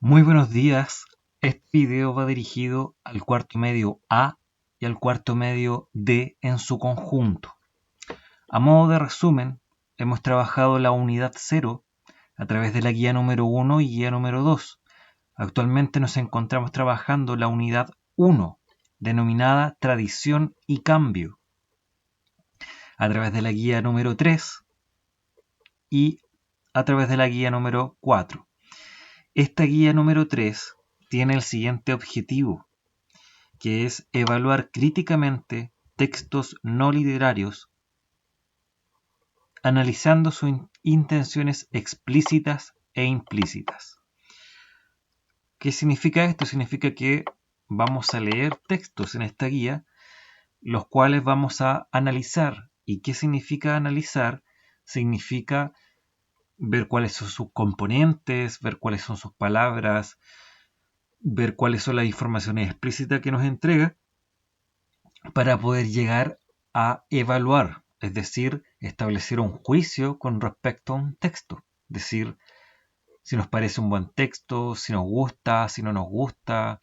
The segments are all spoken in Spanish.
Muy buenos días. Este video va dirigido al cuarto medio A y al cuarto medio D en su conjunto. A modo de resumen, hemos trabajado la unidad 0 a través de la guía número 1 y guía número 2. Actualmente nos encontramos trabajando la unidad 1, denominada Tradición y Cambio, a través de la guía número 3 y a través de la guía número 4. Esta guía número 3 tiene el siguiente objetivo, que es evaluar críticamente textos no literarios, analizando sus intenciones explícitas e implícitas. ¿Qué significa esto? Significa que vamos a leer textos en esta guía, los cuales vamos a analizar. ¿Y qué significa analizar? Significa ver cuáles son sus componentes, ver cuáles son sus palabras, ver cuáles son las informaciones explícitas que nos entrega para poder llegar a evaluar, es decir, establecer un juicio con respecto a un texto. Es decir, si nos parece un buen texto, si nos gusta, si no nos gusta,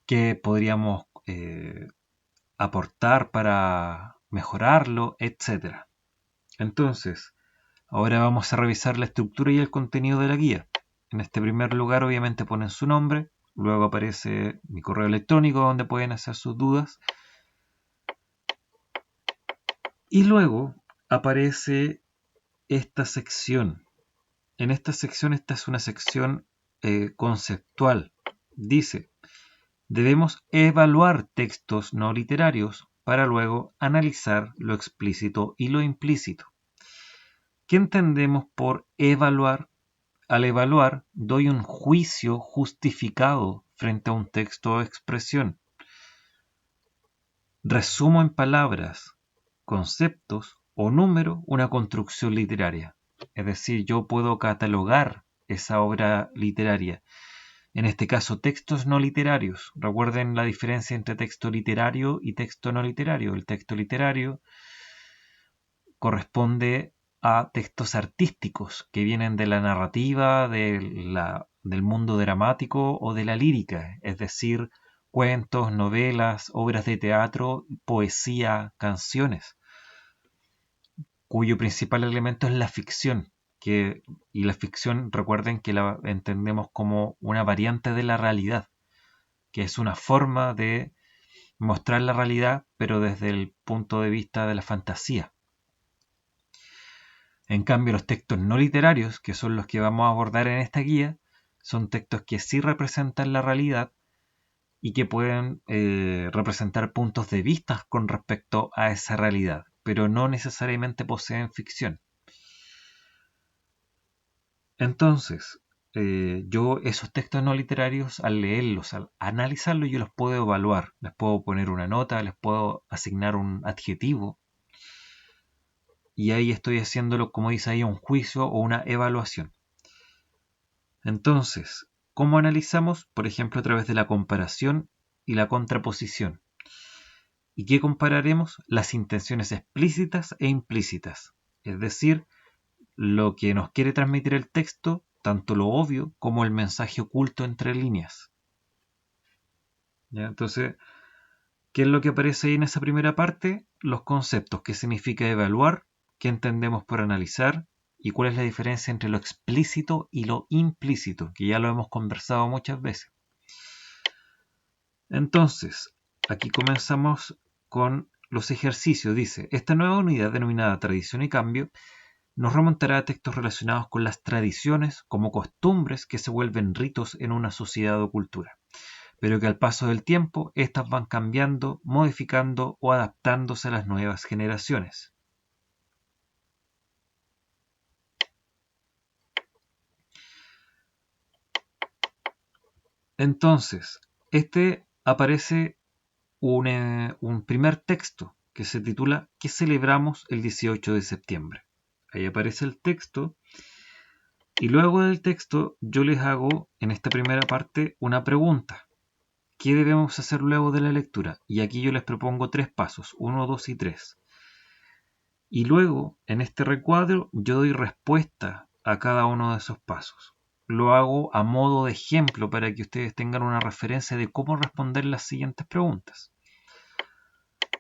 qué podríamos aportar para mejorarlo, etc. Entonces, ahora vamos a revisar la estructura y el contenido de la guía. En este primer lugar, obviamente, ponen su nombre, luego aparece mi correo electrónico donde pueden hacer sus dudas. Y luego aparece esta sección. En esta sección, esta es una sección conceptual. Dice, debemos evaluar textos no literarios para luego analizar lo explícito y lo implícito. ¿Qué entendemos por evaluar? Al evaluar, doy un juicio justificado frente a un texto o expresión. Resumo en palabras, conceptos o número una construcción literaria. Es decir, yo puedo catalogar esa obra literaria. En este caso, textos no literarios. Recuerden la diferencia entre texto literario y texto no literario. El texto literario corresponde a textos artísticos que vienen de la narrativa, del mundo dramático o de la lírica, es decir, cuentos, novelas, obras de teatro, poesía, canciones, cuyo principal elemento es la ficción. Y la ficción, recuerden que la entendemos como una variante de la realidad, que es una forma de mostrar la realidad, pero desde el punto de vista de la fantasía. En cambio, los textos no literarios, que son los que vamos a abordar en esta guía, son textos que sí representan la realidad y que pueden representar puntos de vista con respecto a esa realidad, pero no necesariamente poseen ficción. Entonces, yo esos textos no literarios, al leerlos, al analizarlos, yo los puedo evaluar, les puedo poner una nota, les puedo asignar un adjetivo, y ahí estoy haciéndolo, como dice ahí, un juicio o una evaluación. Entonces, ¿cómo analizamos? Por ejemplo, a través de la comparación y la contraposición. ¿Y qué compararemos? Las intenciones explícitas e implícitas, es decir, lo que nos quiere transmitir el texto, tanto lo obvio como el mensaje oculto entre líneas. ¿Ya? Entonces, ¿qué es lo que aparece ahí en esa primera parte? Los conceptos, qué significa evaluar, qué entendemos por analizar y cuál es la diferencia entre lo explícito y lo implícito, que ya lo hemos conversado muchas veces. Entonces, aquí comenzamos con los ejercicios. Dice, esta nueva unidad denominada Tradición y Cambio nos remontará a textos relacionados con las tradiciones como costumbres que se vuelven ritos en una sociedad o cultura, pero que al paso del tiempo éstas van cambiando, modificando o adaptándose a las nuevas generaciones. Entonces, aparece un primer texto que se titula ¿Qué celebramos el 18 de septiembre? Ahí aparece el texto y luego del texto yo les hago en esta primera parte una pregunta. ¿Qué debemos hacer luego de la lectura? Y aquí yo les propongo 3 pasos, 1, 2 y 3. Y luego, en este recuadro, yo doy respuesta a cada uno de esos pasos. lo hago a modo de ejemplo para que ustedes tengan una referencia de cómo responder las siguientes preguntas.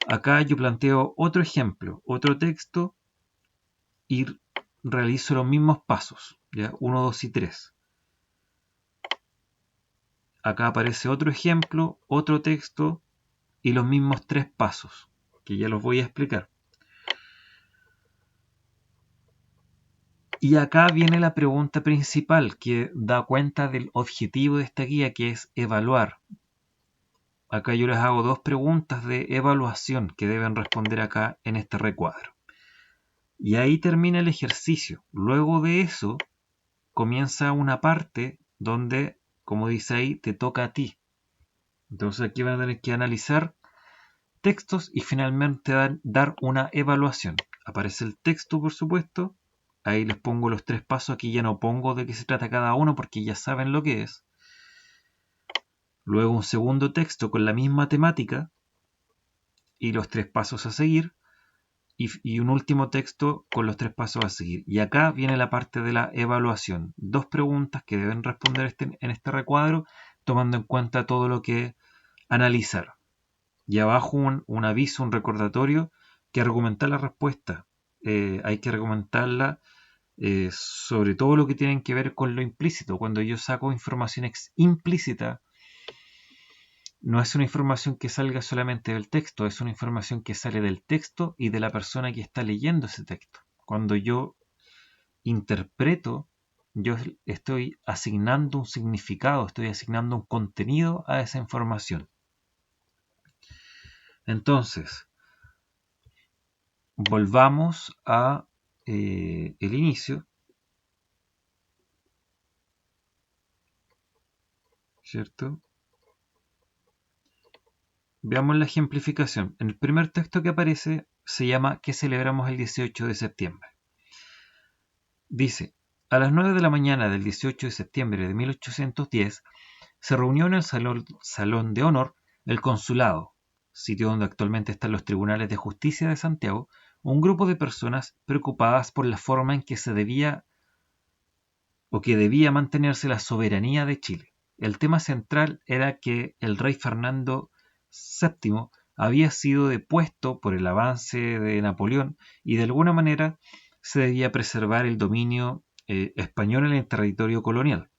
Acá yo planteo otro ejemplo, otro texto y realizo los mismos pasos, ¿ya? 1, 2 y 3. Acá aparece otro ejemplo, otro texto y los mismos 3 pasos, que ya los voy a explicar. Y acá viene la pregunta principal que da cuenta del objetivo de esta guía, que es evaluar. Acá yo les hago 2 preguntas de evaluación que deben responder acá en este recuadro. Y ahí termina el ejercicio. Luego de eso comienza una parte donde, como dice ahí, te toca a ti. Entonces aquí van a tener que analizar textos y finalmente dar una evaluación. Aparece el texto, por supuesto. Ahí les pongo los 3 pasos. Aquí ya no pongo de qué se trata cada uno porque ya saben lo que es. Luego un segundo texto con la misma temática y los 3 pasos a seguir. Y un último texto con los 3 pasos a seguir. Y acá viene la parte de la evaluación. 2 preguntas que deben responder en este recuadro, tomando en cuenta todo lo que analizaron. Y abajo un aviso, un recordatorio, que argumentar la respuesta. Hay que argumentarla sobre todo lo que tiene que ver con lo implícito. Cuando yo saco información implícita, no es una información que salga solamente del texto, es una información que sale del texto y de la persona que está leyendo ese texto. Cuando yo interpreto, yo estoy asignando un significado, estoy asignando un contenido a esa información. Entonces, volvamos a el inicio, ¿cierto? Veamos la ejemplificación. En el primer texto que aparece se llama ¿Qué celebramos el 18 de septiembre? Dice, a las 9 de la mañana del 18 de septiembre de 1810 se reunió en el salón de honor el consulado, sitio donde actualmente están los tribunales de justicia de Santiago, un grupo de personas preocupadas por la forma en que se debía o que debía mantenerse la soberanía de Chile. El tema central era que el rey Fernando VII había sido depuesto por el avance de Napoleón y de alguna manera se debía preservar el dominio español en el territorio colonial.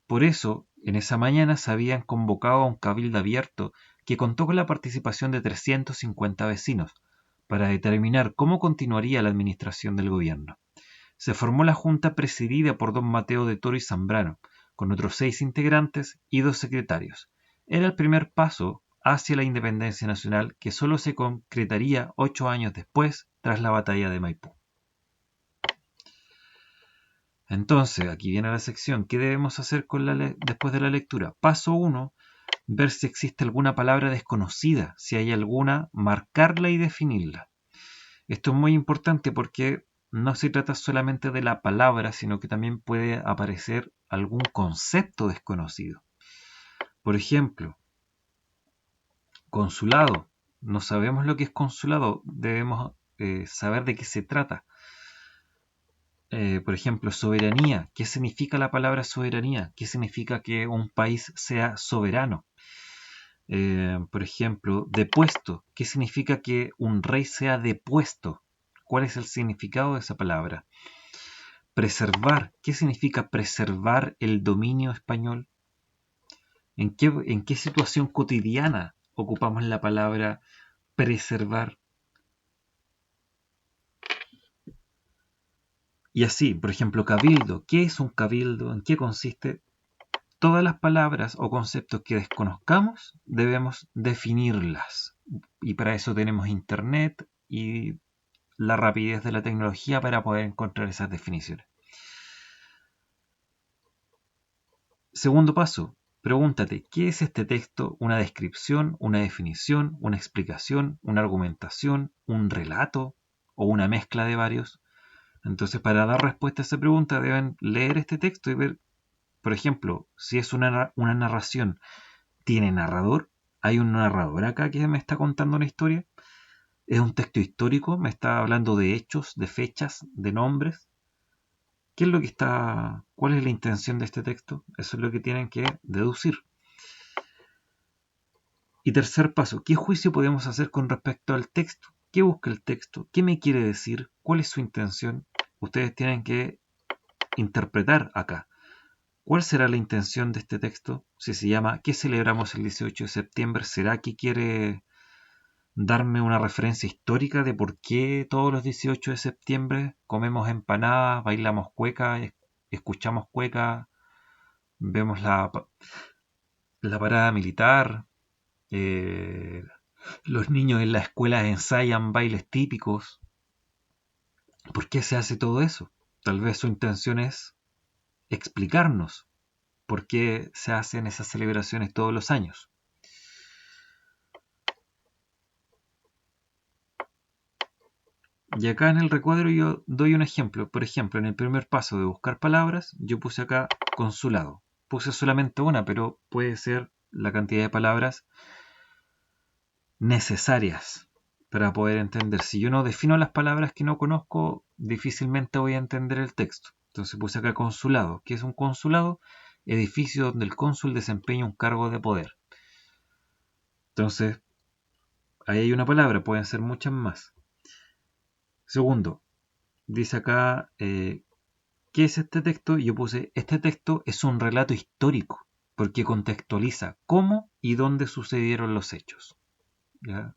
Por eso, en esa mañana se habían convocado a un cabildo abierto que contó con la participación de 350 vecinos para determinar cómo continuaría la administración del gobierno. Se formó la junta presidida por don Mateo de Toro y Zambrano, con otros 6 integrantes y 2 secretarios. Era el primer paso hacia la independencia nacional que solo se concretaría 8 años después, tras la batalla de Maipú. Entonces, aquí viene la sección. ¿Qué debemos hacer después de la lectura? Paso 1. Ver si existe alguna palabra desconocida. Si hay alguna, marcarla y definirla. Esto es muy importante porque no se trata solamente de la palabra, sino que también puede aparecer algún concepto desconocido. Por ejemplo, consulado. No sabemos lo que es consulado. Debemos saber de qué se trata. Por ejemplo, soberanía. ¿Qué significa la palabra soberanía? ¿Qué significa que un país sea soberano? Por ejemplo, depuesto. ¿Qué significa que un rey sea depuesto? ¿Cuál es el significado de esa palabra? Preservar. ¿Qué significa preservar el dominio español? ¿En qué situación cotidiana ocupamos la palabra preservar? Y así, por ejemplo, cabildo. ¿Qué es un cabildo? ¿En qué consiste? Todas las palabras o conceptos que desconozcamos debemos definirlas. Y para eso tenemos Internet y la rapidez de la tecnología para poder encontrar esas definiciones. Segundo paso, pregúntate, ¿qué es este texto? ¿Una descripción, una definición, una explicación, una argumentación, un relato o una mezcla de varios? Entonces, para dar respuesta a esa pregunta deben leer este texto y ver, por ejemplo, si es una narración, ¿tiene narrador? ¿Hay un narrador acá que me está contando una historia? ¿Es un texto histórico? ¿Me está hablando de hechos, de fechas, de nombres? ¿Qué es lo que está, cuál es la intención de este texto? Eso es lo que tienen que deducir. Y tercer paso, ¿qué juicio podemos hacer con respecto al texto? ¿Qué busca el texto? ¿Qué me quiere decir? ¿Cuál es su intención? Ustedes tienen que interpretar acá. ¿Cuál será la intención de este texto? Si se llama ¿qué celebramos el 18 de septiembre? ¿Será que quiere darme una referencia histórica de por qué todos los 18 de septiembre comemos empanadas, bailamos cueca, escuchamos cueca, vemos la parada militar, eh, los niños en la escuela ensayan bailes típicos? ¿Por qué se hace todo eso? Tal vez su intención es explicarnos por qué se hacen esas celebraciones todos los años. Y acá en el recuadro yo doy un ejemplo. Por ejemplo, en el primer paso de buscar palabras, yo puse acá consulado. Puse solamente una, pero puede ser la cantidad de palabras necesarias para poder entender. Si yo no defino las palabras que no conozco, difícilmente voy a entender el texto. Entonces puse acá consulado. ¿Qué es un consulado? Edificio donde el cónsul desempeña un cargo de poder. Entonces, ahí hay una palabra, pueden ser muchas más. Segundo, dice acá, ¿qué es este texto? Y yo puse, este texto es un relato histórico, porque contextualiza cómo y dónde sucedieron los hechos. ¿Ya?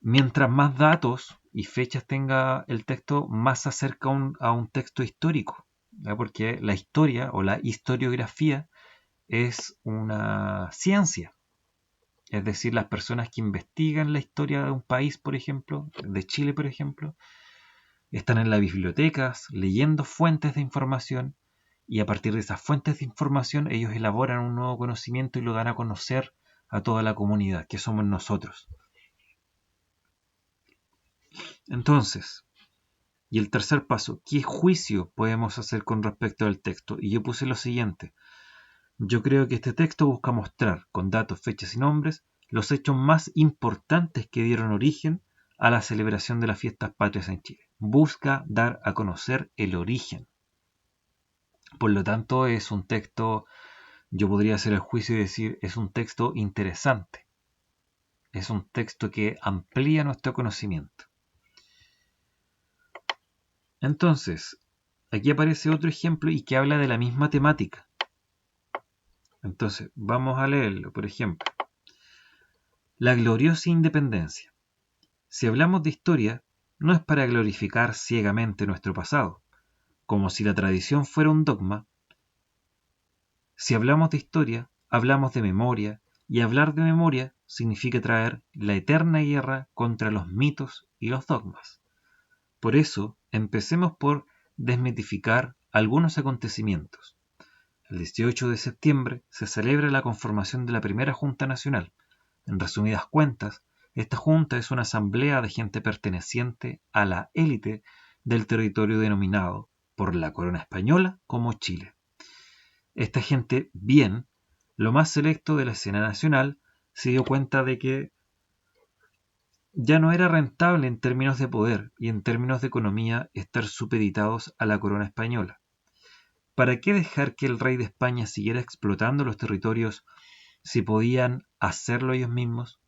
Mientras más datos y fechas tenga el texto, más se acerca a un texto histórico, ¿ya? Porque la historia o la historiografía es una ciencia. Es decir, las personas que investigan la historia de un país, por ejemplo, de Chile, por ejemplo, están en las bibliotecas leyendo fuentes de información y a partir de esas fuentes de información ellos elaboran un nuevo conocimiento y lo dan a conocer a toda la comunidad, que somos nosotros. Entonces, y el tercer paso, ¿qué juicio podemos hacer con respecto al texto? Y yo puse lo siguiente. Yo creo que este texto busca mostrar, con datos, fechas y nombres, los hechos más importantes que dieron origen a la celebración de las fiestas patrias en Chile. Busca dar a conocer el origen. Por lo tanto, es un texto, yo podría hacer el juicio y decir, es un texto interesante. Es un texto que amplía nuestro conocimiento. Entonces, aquí aparece otro ejemplo y que habla de la misma temática. Entonces, vamos a leerlo. Por ejemplo, la gloriosa independencia. Si hablamos de historia, no es para glorificar ciegamente nuestro pasado, como si la tradición fuera un dogma. Si hablamos de historia, hablamos de memoria, y hablar de memoria significa traer la eterna guerra contra los mitos y los dogmas. Por eso, empecemos por desmitificar algunos acontecimientos. El 18 de septiembre se celebra la conformación de la primera Junta Nacional. En resumidas cuentas, esta junta es una asamblea de gente perteneciente a la élite del territorio denominado por la corona española como Chile. Esta gente bien, lo más selecto de la escena nacional, se dio cuenta de que ya no era rentable en términos de poder y en términos de economía estar supeditados a la corona española. ¿Para qué dejar que el rey de España siguiera explotando los territorios si podían hacerlo ellos mismos?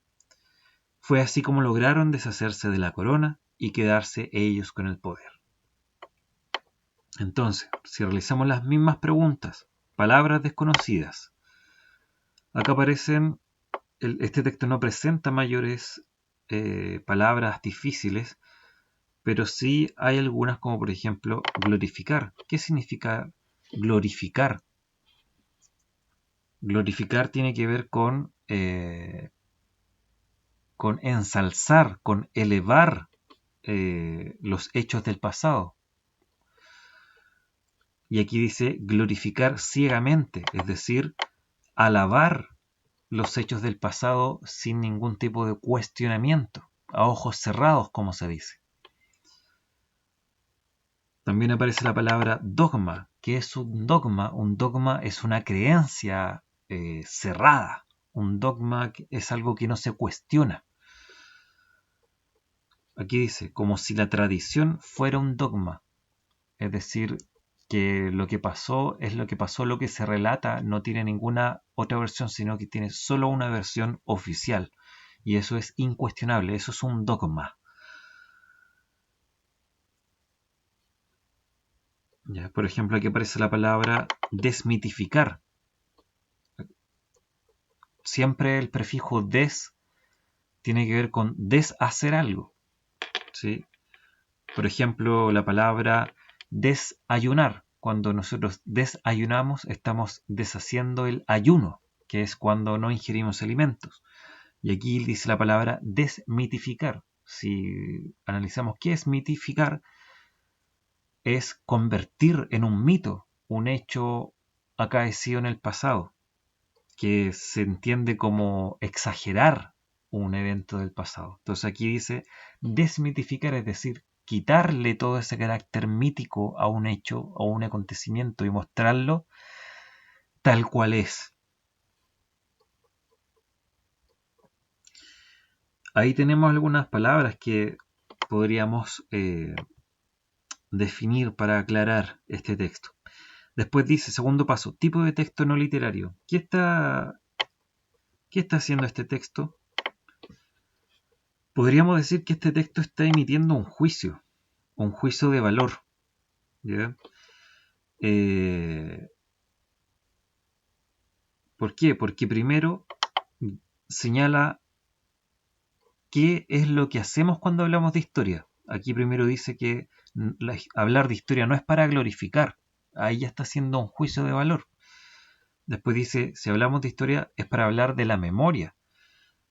Fue así como lograron deshacerse de la corona y quedarse ellos con el poder. Entonces, si realizamos las mismas preguntas, palabras desconocidas, acá aparecen, este texto no presenta mayores palabras difíciles, pero sí hay algunas como por ejemplo glorificar. ¿Qué significa glorificar? Glorificar tiene que ver con ensalzar, con elevar los hechos del pasado. Y aquí dice glorificar ciegamente, es decir, alabar los hechos del pasado sin ningún tipo de cuestionamiento, a ojos cerrados, como se dice. También aparece la palabra dogma. ¿Qué es un dogma? Un dogma es una creencia cerrada. Un dogma es algo que no se cuestiona. Aquí dice, como si la tradición fuera un dogma. es decir, que lo que pasó es lo que pasó, lo que se relata no tiene ninguna otra versión, sino que tiene solo una versión oficial. Y eso es incuestionable, eso es un dogma. ¿Ya? Por ejemplo, aquí aparece la palabra desmitificar. Siempre el prefijo des tiene que ver con deshacer algo. ¿Sí? Por ejemplo, la palabra desayunar. Cuando nosotros desayunamos, estamos deshaciendo el ayuno, que es cuando no ingerimos alimentos. Y aquí dice la palabra desmitificar. Si analizamos qué es mitificar, es convertir en un mito un hecho acaecido en el pasado, que se entiende como exagerar un evento del pasado. Entonces aquí dice desmitificar, es decir, quitarle todo ese carácter mítico a un hecho o un acontecimiento y mostrarlo tal cual es. Ahí tenemos algunas palabras que podríamos definir para aclarar este texto. Después dice, segundo paso, tipo de texto no literario. ¿Qué está haciendo este texto? Podríamos decir que este texto está emitiendo un juicio de valor. ¿Ya? ¿Por qué? Porque primero señala qué es lo que hacemos cuando hablamos de historia. Aquí primero dice que hablar de historia no es para glorificar. Ahí ya está haciendo un juicio de valor. Después dice, si hablamos de historia es para hablar de la memoria.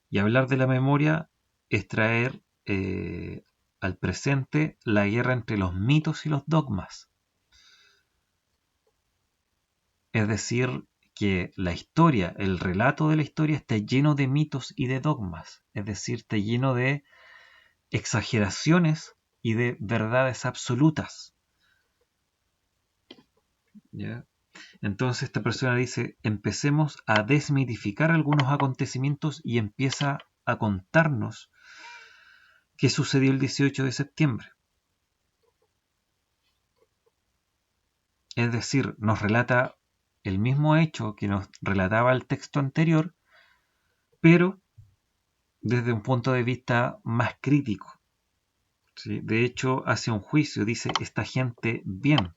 Y hablar de la memoria es traer al presente la guerra entre los mitos y los dogmas. Es decir, que la historia, el relato de la historia está lleno de mitos y de dogmas. Es decir, está lleno de exageraciones y de verdades absolutas. ¿Ya? Entonces esta persona dice, empecemos a desmitificar algunos acontecimientos y empieza a contarnos qué sucedió el 18 de septiembre. Es decir, nos relata el mismo hecho que nos relataba el texto anterior, pero desde un punto de vista más crítico. ¿Sí? De hecho, hace un juicio, dice, esta gente bien.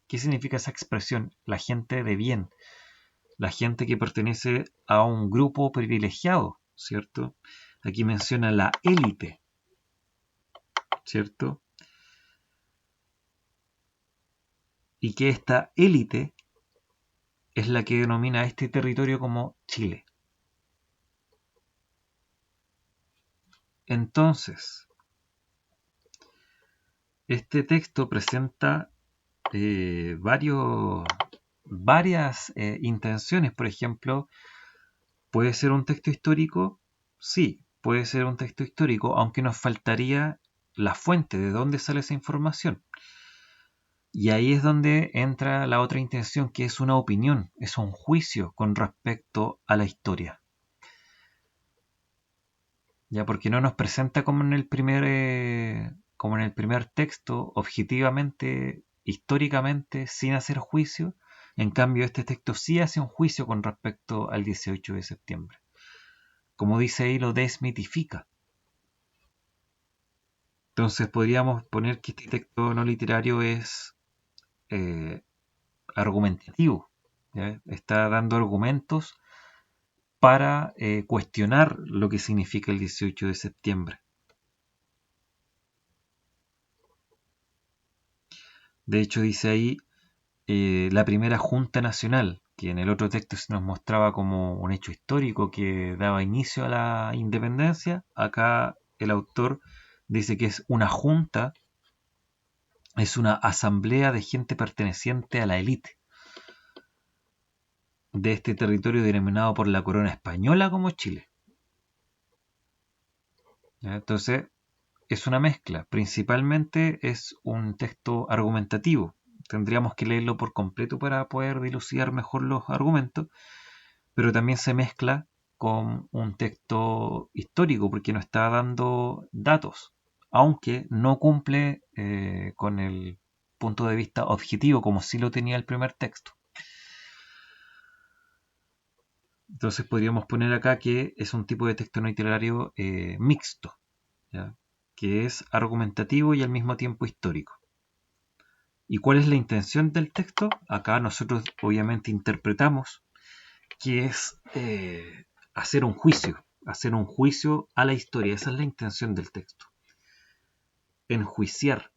¿Qué significa esa expresión? La gente de bien. La gente que pertenece a un grupo privilegiado, ¿cierto? Aquí menciona la élite, ¿cierto? Y que esta élite es la que denomina a este territorio como Chile. Entonces, este texto presenta varias intenciones. Por ejemplo, ¿puede ser un texto histórico? Sí, puede ser un texto histórico, aunque nos faltaría la fuente de dónde sale esa información. Y ahí es donde entra la otra intención, que es una opinión, es un juicio con respecto a la historia. Ya, porque no nos presenta como en el primer texto, objetivamente, históricamente, sin hacer juicio. En cambio, este texto sí hace un juicio con respecto al 18 de septiembre. Como dice ahí, lo desmitifica. Entonces podríamos poner que este texto no literario es argumentativo. ¿Ya? Está dando argumentos para cuestionar lo que significa el 18 de septiembre. De hecho, dice ahí la primera Junta Nacional, que en el otro texto se nos mostraba como un hecho histórico que daba inicio a la independencia. Acá el autor dice que es una junta, es una asamblea de gente perteneciente a la élite de este territorio denominado por la corona española como Chile. ¿Ya? Entonces, es una mezcla. Principalmente es un texto argumentativo. Tendríamos que leerlo por completo para poder dilucidar mejor los argumentos, pero también se mezcla con un texto histórico porque nos está dando datos, aunque no cumple con el punto de vista objetivo, como sí lo tenía el primer texto. Entonces podríamos poner acá que es un tipo de texto no literario mixto, ¿ya? Que es argumentativo y al mismo tiempo histórico. ¿Y cuál es la intención del texto? Acá nosotros obviamente interpretamos que es hacer un juicio a la historia. Esa es la intención del texto. Enjuiciar.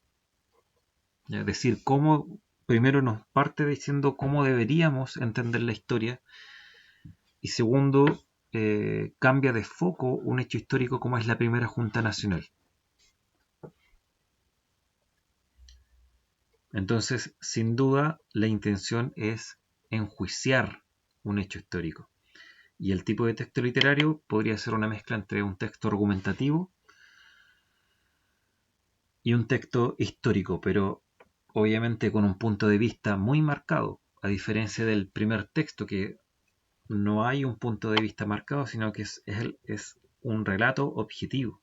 Es decir, cómo primero nos parte diciendo cómo deberíamos entender la historia y segundo, cambia de foco un hecho histórico como es la primera Junta Nacional. Entonces, sin duda, la intención es enjuiciar un hecho histórico. Y el tipo de texto literario podría ser una mezcla entre un texto argumentativo y un texto histórico, pero obviamente con un punto de vista muy marcado, a diferencia del primer texto, que no hay un punto de vista marcado, sino que es un relato objetivo.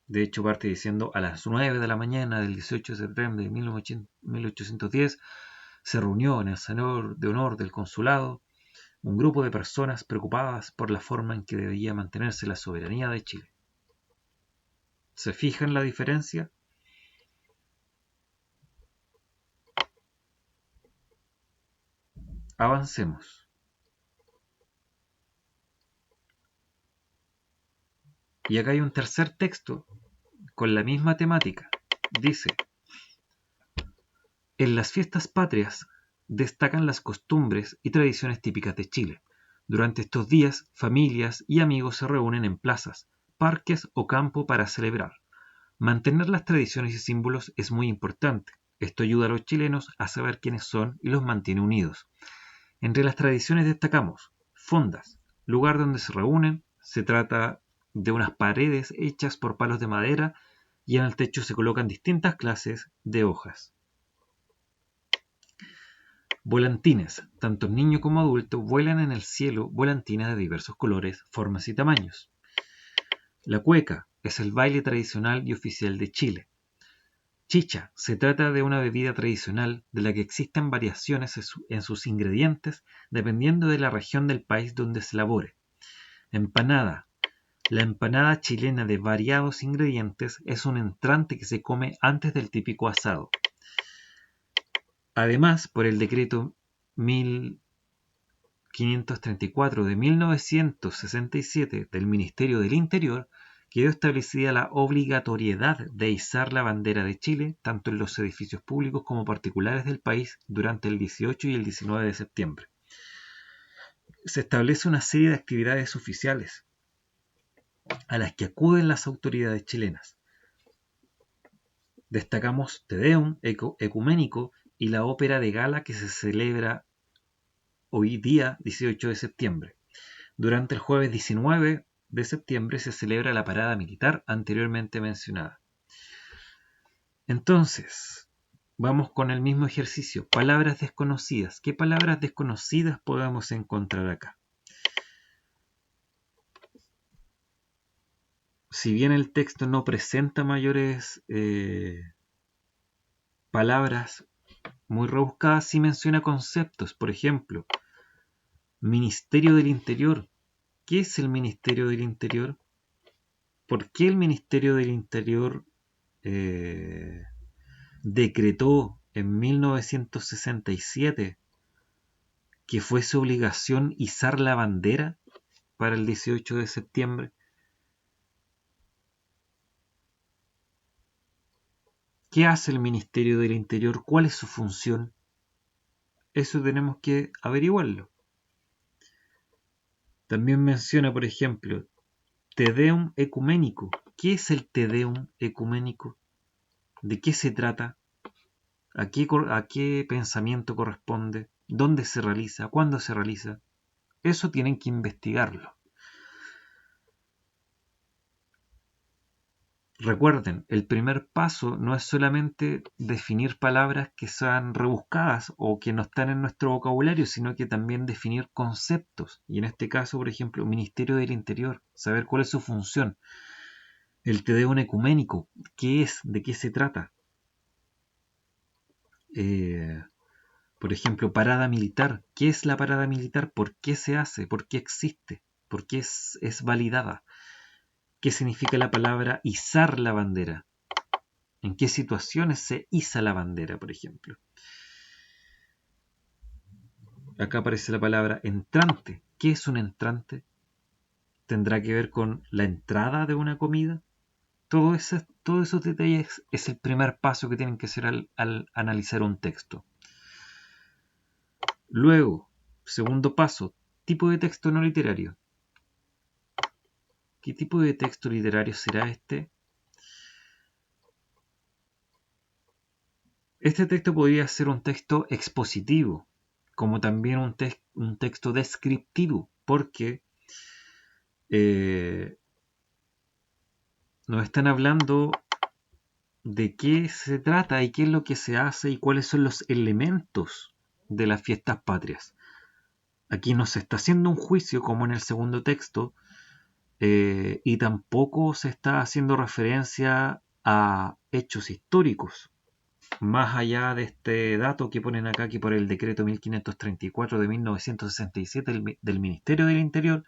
De hecho, parte diciendo a las 9 de la mañana del 18 de septiembre de 1810 se reunió en el salón de honor del consulado un grupo de personas preocupadas por la forma en que debía mantenerse la soberanía de Chile. ¿Se fijan la diferencia? Avancemos. Y acá hay un tercer texto con la misma temática. Dice: en las fiestas patrias destacan las costumbres y tradiciones típicas de Chile. Durante estos días, familias y amigos se reúnen en plazas, parques o campo para celebrar. Mantener las tradiciones y símbolos es muy importante. Esto ayuda a los chilenos a saber quiénes son y los mantiene unidos. Entre las tradiciones destacamos fondas, lugar donde se reúnen. Se trata de unas paredes hechas por palos de madera y en el techo se colocan distintas clases de hojas. Volantines. Tanto niños como adultos vuelan en el cielo volantines de diversos colores, formas y tamaños. La cueca es el baile tradicional y oficial de Chile. Chicha. Se trata de una bebida tradicional de la que existen variaciones en sus ingredientes dependiendo de la región del país donde se elabore. Empanada. La empanada chilena de variados ingredientes es un entrante que se come antes del típico asado. Además, por el decreto 1534 de 1967 del Ministerio del Interior, quedó establecida la obligatoriedad de izar la bandera de Chile tanto en los edificios públicos como particulares del país durante el 18 y el 19 de septiembre. Se establece una serie de actividades oficiales a las que acuden las autoridades chilenas. Destacamos Te Deum ecuménico y la ópera de gala que se celebra hoy día 18 de septiembre. Durante el jueves 19 de septiembre se celebra la parada militar anteriormente mencionada. Entonces, vamos con el mismo ejercicio. Palabras desconocidas. ¿Qué palabras desconocidas podemos encontrar acá? Si bien el texto no presenta mayores palabras muy rebuscadas, sí menciona conceptos. Por ejemplo, Ministerio del Interior. ¿Qué es el Ministerio del Interior? ¿Por qué el Ministerio del Interior decretó en 1967 que fuese obligación izar la bandera para el 18 de septiembre? ¿Qué hace el Ministerio del Interior? ¿Cuál es su función? Eso tenemos que averiguarlo. También menciona, por ejemplo, Te Deum ecuménico. ¿Qué es el Te Deum ecuménico? ¿De qué se trata? ¿A qué pensamiento corresponde? ¿Dónde se realiza? ¿Cuándo se realiza? Eso tienen que investigarlo. Recuerden, el primer paso no es solamente definir palabras que sean rebuscadas o que no están en nuestro vocabulario, sino que también definir conceptos. Y en este caso, por ejemplo, Ministerio del Interior, saber cuál es su función. El Te Deum ecuménico, ¿qué es? ¿De qué se trata? Por ejemplo, parada militar. ¿Qué es la parada militar? ¿Por qué se hace? ¿Por qué existe? ¿Por qué es validada? ¿Qué significa la palabra izar la bandera? ¿En qué situaciones se iza la bandera, por ejemplo? Acá aparece la palabra entrante. ¿Qué es un entrante? ¿Tendrá que ver con la entrada de una comida? Todos esos detalles es el primer paso que tienen que hacer al analizar un texto. Luego, segundo paso, tipo de texto no literario. ¿Qué tipo de texto literario será este? Este texto podría ser un texto expositivo, como también un texto descriptivo, porque nos están hablando de qué se trata y qué es lo que se hace y cuáles son los elementos de las fiestas patrias. Aquí no se está haciendo un juicio como en el segundo texto, y tampoco se está haciendo referencia a hechos históricos, más allá de este dato que ponen acá, que por el decreto 1534 de 1967 del Ministerio del Interior,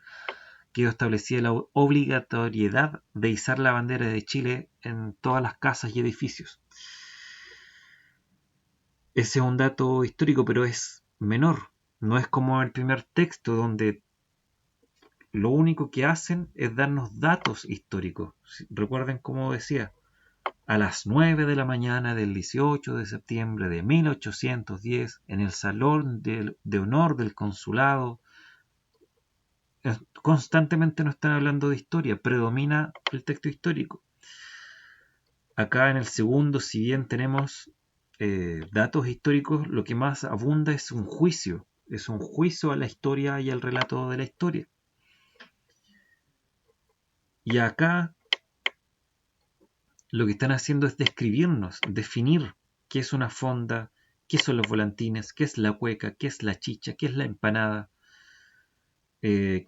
que establecía la obligatoriedad de izar la bandera de Chile en todas las casas y edificios. Ese es un dato histórico, pero es menor. No es como el primer texto, donde lo único que hacen es darnos datos históricos. Recuerden cómo decía, a las 9 de la mañana del 18 de septiembre de 1810, en el Salón de Honor del Consulado, constantemente nos están hablando de historia, predomina el texto histórico. Acá en el segundo, si bien tenemos datos históricos, lo que más abunda es un juicio a la historia y al relato de la historia. Y acá lo que están haciendo es describirnos, definir qué es una fonda, qué son los volantines, qué es la cueca, qué es la chicha, qué es la empanada,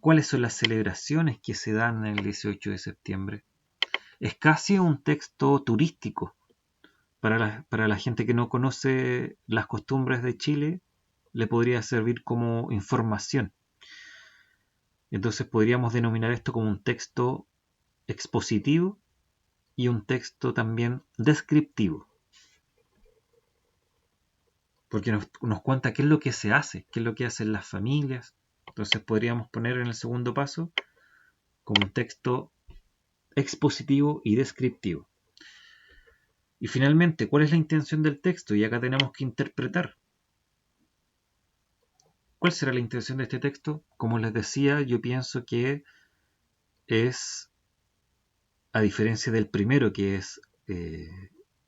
cuáles son las celebraciones que se dan el 18 de septiembre. Es casi un texto turístico para la gente que no conoce las costumbres de Chile, le podría servir como información. Entonces podríamos denominar esto como un texto expositivo y un texto también descriptivo, porque nos cuenta qué es lo que se hace, qué es lo que hacen las familias. Entonces podríamos poner en el segundo paso como un texto expositivo y descriptivo. Y finalmente, ¿cuál es la intención del texto? Y acá tenemos que interpretar. ¿Cuál será la intención de este texto? Como les decía, yo pienso que es, a diferencia del primero, que es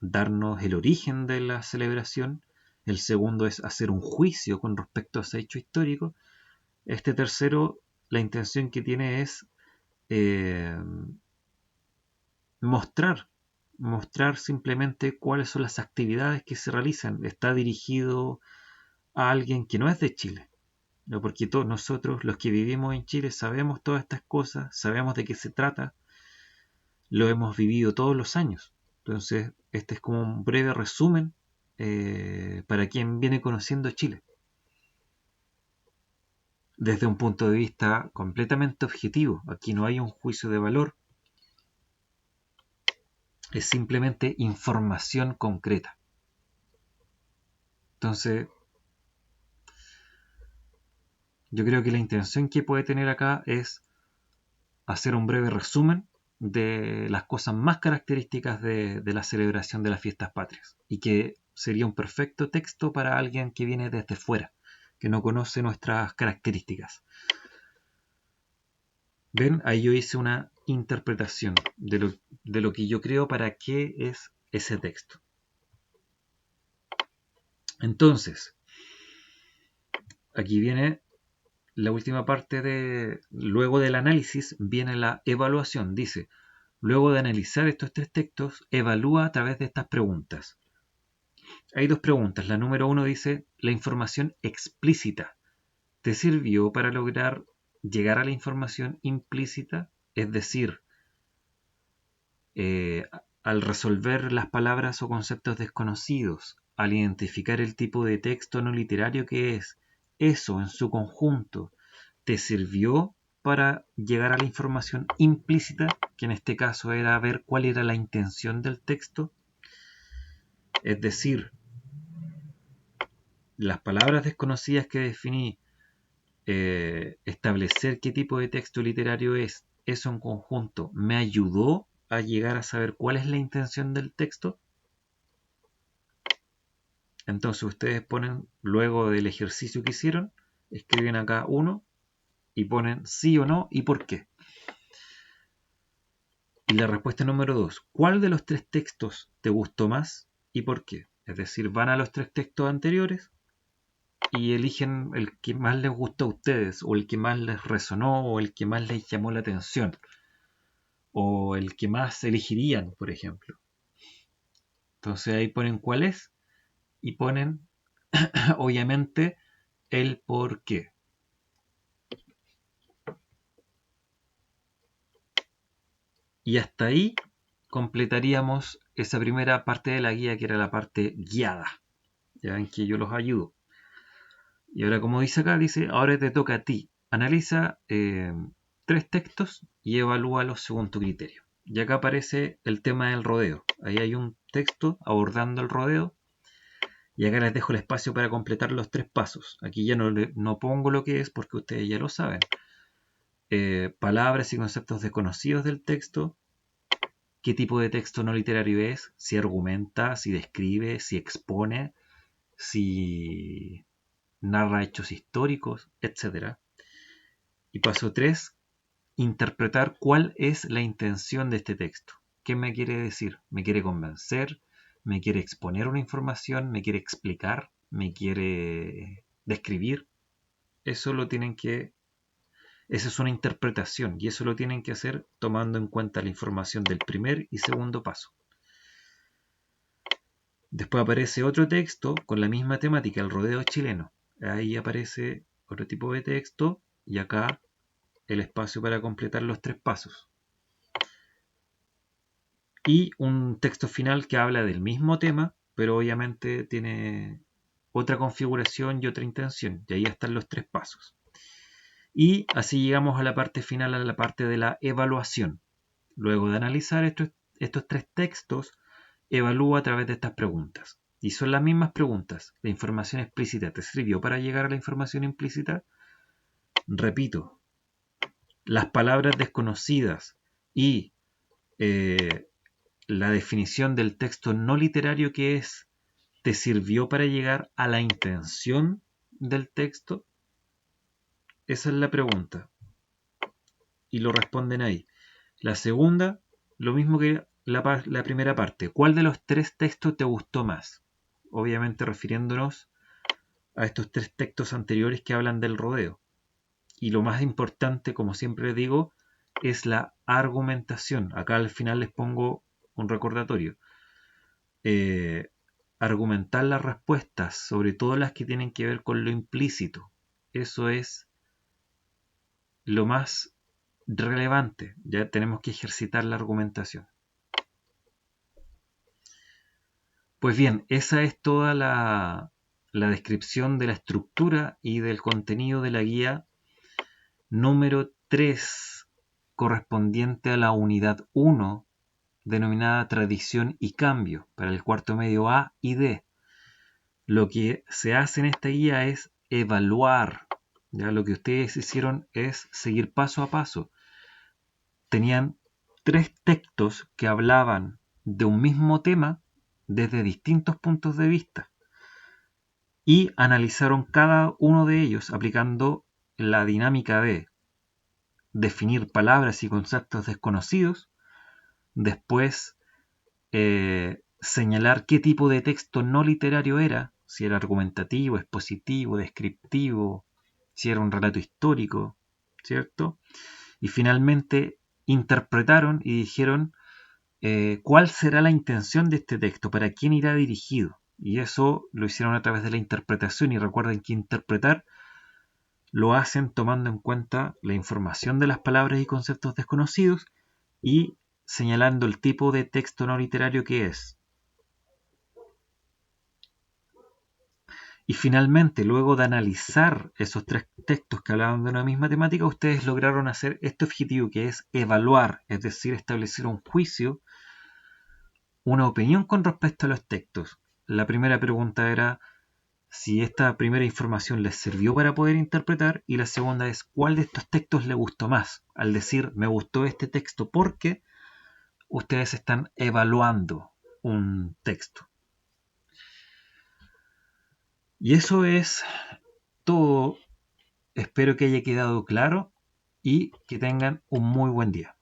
darnos el origen de la celebración, el segundo es hacer un juicio con respecto a ese hecho histórico, este tercero, la intención que tiene es eh, mostrar, mostrar simplemente cuáles son las actividades que se realizan. Está dirigido a alguien que no es de Chile, ¿no? Porque todos nosotros, los que vivimos en Chile, sabemos todas estas cosas, sabemos de qué se trata, lo hemos vivido todos los años. Entonces, este es como un breve resumen para quien viene conociendo Chile, desde un punto de vista completamente objetivo. Aquí no hay un juicio de valor, es simplemente información concreta. Entonces, yo creo que la intención que puede tener acá es hacer un breve resumen de las cosas más características de la celebración de las fiestas patrias, y que sería un perfecto texto para alguien que viene desde fuera, que no conoce nuestras características. ¿Ven? Ahí yo hice una interpretación de lo que yo creo para qué es ese texto. Entonces, aquí viene la última parte luego del análisis viene la evaluación. Dice, luego de analizar estos tres textos, evalúa a través de estas preguntas. Hay dos preguntas. La número 1 dice, la información explícita, ¿te sirvió para lograr llegar a la información implícita? Es decir, al resolver las palabras o conceptos desconocidos, al identificar el tipo de texto no literario que es, eso en su conjunto te sirvió para llegar a la información implícita, que en este caso era ver cuál era la intención del texto. Es decir, las palabras desconocidas que definí, establecer qué tipo de texto literario es, eso en conjunto, me ayudó a llegar a saber cuál es la intención del texto. Entonces ustedes ponen, luego del ejercicio que hicieron, escriben acá 1 y ponen sí o no y por qué. Y la respuesta número 2, ¿cuál de los 3 textos te gustó más y por qué? Es decir, van a los 3 textos anteriores y eligen el que más les gustó a ustedes, o el que más les resonó, o el que más les llamó la atención, o el que más elegirían, por ejemplo. Entonces ahí ponen cuál es y ponen, obviamente, el por qué. Y hasta ahí completaríamos esa primera parte de la guía, que era la parte guiada, ya en que yo los ayudo. Y ahora, como dice acá, dice, ahora te toca a ti. Analiza 3 textos y evalúalos según tu criterio. Y acá aparece el tema del rodeo. Ahí hay un texto abordando el rodeo. Y acá les dejo el espacio para completar los 3 pasos. Aquí ya no pongo lo que es porque ustedes ya lo saben. Palabras y conceptos desconocidos del texto. Qué tipo de texto no literario es. Si argumenta, si describe, si expone, si narra hechos históricos, etc. Y paso 3, interpretar cuál es la intención de este texto. ¿Qué me quiere decir? ¿Me quiere convencer? ¿Me quiere exponer una información? ¿Me quiere explicar? ¿Me quiere describir? Eso lo tienen que... Esa es una interpretación y eso lo tienen que hacer tomando en cuenta la información del primer y segundo paso. Después aparece otro texto con la misma temática, el rodeo chileno. Ahí aparece otro tipo de texto y acá el espacio para completar los 3 pasos. Y un texto final que habla del mismo tema, pero obviamente tiene otra configuración y otra intención. Y ahí están los 3 pasos. Y así llegamos a la parte final, a la parte de la evaluación. Luego de analizar estos 3 textos, evalúa a través de estas preguntas. Y son las mismas preguntas. ¿La información explícita te sirvió para llegar a la información implícita? Repito, las palabras desconocidas y la definición del texto no literario que es, ¿te sirvió para llegar a la intención del texto? Esa es la pregunta. Y lo responden ahí. La segunda, lo mismo que la primera parte. ¿Cuál de los 3 textos te gustó más? Obviamente refiriéndonos a estos 3 textos anteriores que hablan del rodeo. Y lo más importante, como siempre digo, es la argumentación. Acá al final les pongo un recordatorio. Argumentar las respuestas, sobre todo las que tienen que ver con lo implícito. Eso es lo más relevante. Ya tenemos que ejercitar la argumentación. Pues bien, esa es toda la descripción de la estructura y del contenido de la guía número 3, correspondiente a la unidad 1, denominada Tradición y Cambio, para el cuarto medio A y D. Lo que se hace en esta guía es evaluar. ¿Ya? Lo que ustedes hicieron es seguir paso a paso. Tenían 3 textos que hablaban de un mismo tema desde distintos puntos de vista y analizaron cada uno de ellos aplicando la dinámica de definir palabras y conceptos desconocidos, después señalar qué tipo de texto no literario era, si era argumentativo, expositivo, descriptivo, si era un relato histórico, ¿cierto? Y finalmente interpretaron y dijeron cuál será la intención de este texto, para quién irá dirigido. Y eso lo hicieron a través de la interpretación, y recuerden que interpretar lo hacen tomando en cuenta la información de las palabras y conceptos desconocidos y señalando el tipo de texto no literario que es. Y finalmente, luego de analizar esos 3 textos que hablaban de una misma temática, ustedes lograron hacer este objetivo que es evaluar, es decir, establecer un juicio, una opinión con respecto a los textos. La primera pregunta era si esta primera información les sirvió para poder interpretar, y la segunda es cuál de estos textos les gustó más. Al decir me gustó este texto porque ustedes están evaluando un texto. Y eso es todo. Espero que haya quedado claro y que tengan un muy buen día.